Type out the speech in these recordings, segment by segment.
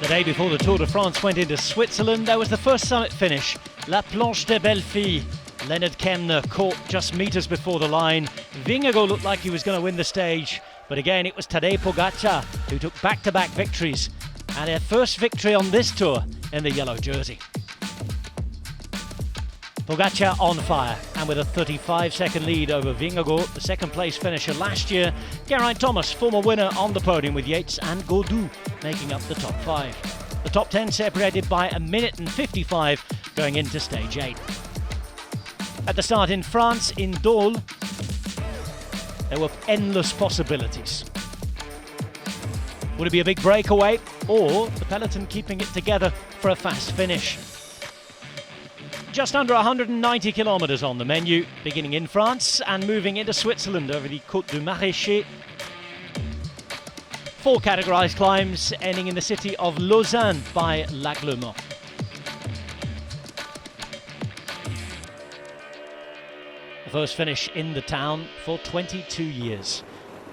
The day before the Tour de France went into Switzerland, there was the first summit finish. La Planche des Belles Filles. Leonard Kemner caught just meters before the line. Vingegaard looked like he was going to win the stage, but again it was Tadej Pogačar who took back-to-back victories and their first victory on this tour in the yellow jersey. Pogačar on fire, and with a 35-second lead over Vingegaard, the second-place finisher last year. Geraint Thomas, former winner, on the podium with Yates and Gaudu making up the top 5. The top 10 separated by a minute and 55 going into stage 8. At the start in France, in Dôle, there were endless possibilities. Would it be a big breakaway, or the peloton keeping it together for a fast finish? Just under 190 kilometres on the menu, beginning in France and moving into Switzerland over the Côte du Maraîcher. 4 categorised climbs ending in the city of Lausanne by Lac Le Mans. The first finish in the town for 22 years.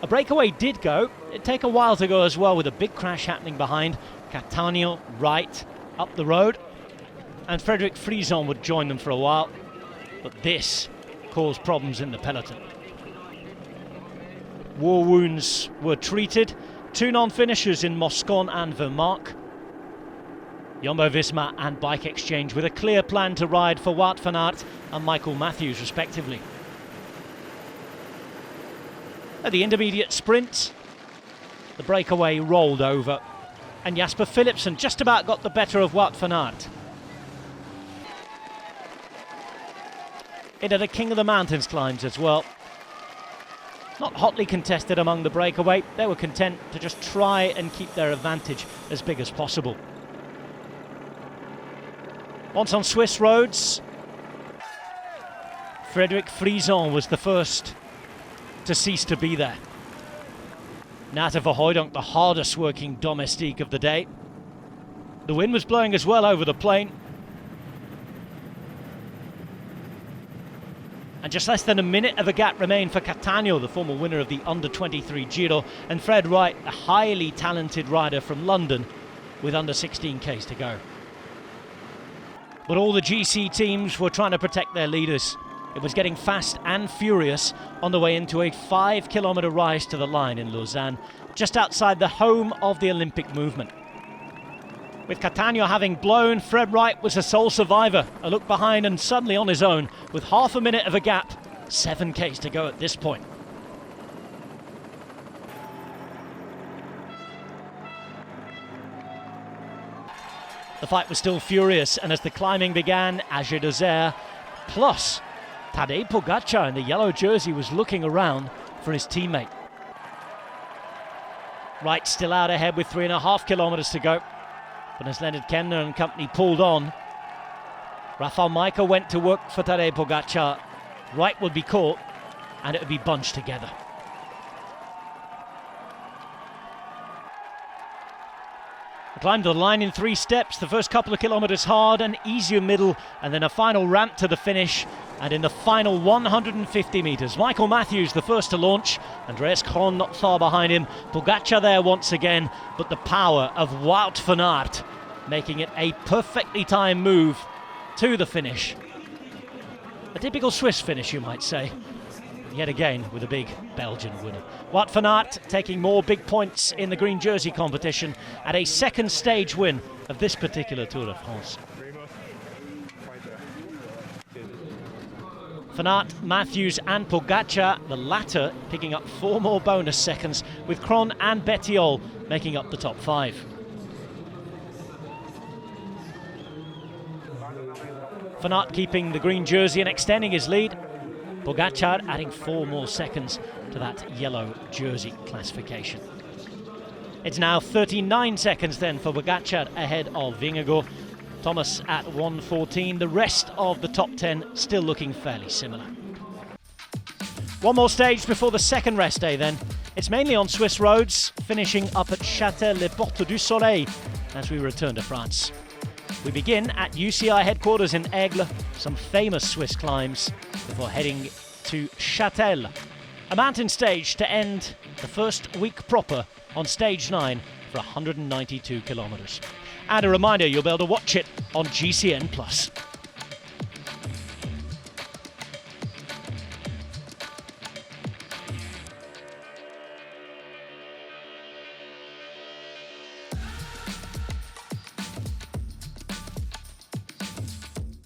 A breakaway did go. It'd take a while to go as well, with a big crash happening behind. Catania right up the road, and Frédéric Frison would join them for a while, but this caused problems in the peloton. War wounds were treated. 2 non-finishers in Moscon and Vermark. Jumbo-Visma and Bike Exchange with a clear plan to ride for Wout van Aert and Michael Matthews respectively. At the intermediate sprint, the breakaway rolled over and Jasper Philipsen just about got the better of Wout van Aert. Into the King of the Mountains climbs as well. Not hotly contested among the breakaway. They were content to just try and keep their advantage as big as possible. Once on Swiss roads, Frédéric Frison was the first to cease to be there. Nata Verhooydonk, the hardest working domestique of the day. The wind was blowing as well over the plain. And just less than a minute of a gap remained for Catania, the former winner of the under-23 Giro, and Fred Wright, a highly talented rider from London, with under 16 Ks to go. But all the GC teams were trying to protect their leaders. It was getting fast and furious on the way into a 5-kilometre rise to the line in Lausanne, just outside the home of the Olympic movement. With Catania having blown, Fred Wright was a sole survivor. A look behind and suddenly on his own, with half a minute of a gap. 7 Ks to go at this point. The fight was still furious, and as the climbing began, Age d'Isère plus Tadej Pogačar in the yellow jersey was looking around for his teammate. Wright still out ahead with 3.5 kilometres to go. But as Leonard Kemner and company pulled on, Rafał Majka went to work for Tadej Pogačar. Wright would be caught, and it would be bunched together. They climbed the line in 3 steps, the first couple of kilometres hard, an easier middle, and then a final ramp to the finish. And in the final 150 metres, Michael Matthews the first to launch, Andreas Kron not far behind him, Pogačar there once again, but the power of Wout van Aert making it a perfectly timed move to the finish. A typical Swiss finish, you might say, yet again with a big Belgian winner. Wout van Aert taking more big points in the green jersey competition at a second stage win of this particular Tour de France. Van Aert, Matthews and Pogačar, the latter picking up 4 more bonus seconds, with Kron and Bettiol making up the top 5. Van Aert keeping the green jersey and extending his lead. Pogačar adding 4 more seconds to that yellow jersey classification. It's now 39 seconds then for Pogačar ahead of Vingegaard. Thomas at 1:14. The rest of the top 10 still looking fairly similar. One more stage before the second rest day then. It's mainly on Swiss roads, finishing up at Châtel-les-Portes du Soleil as we return to France. We begin at UCI headquarters in Aigle, some famous Swiss climbs, before heading to Châtel, a mountain stage to end the first week proper on stage 9 for 192 kilometres. And a reminder, you'll be able to watch it on GCN+.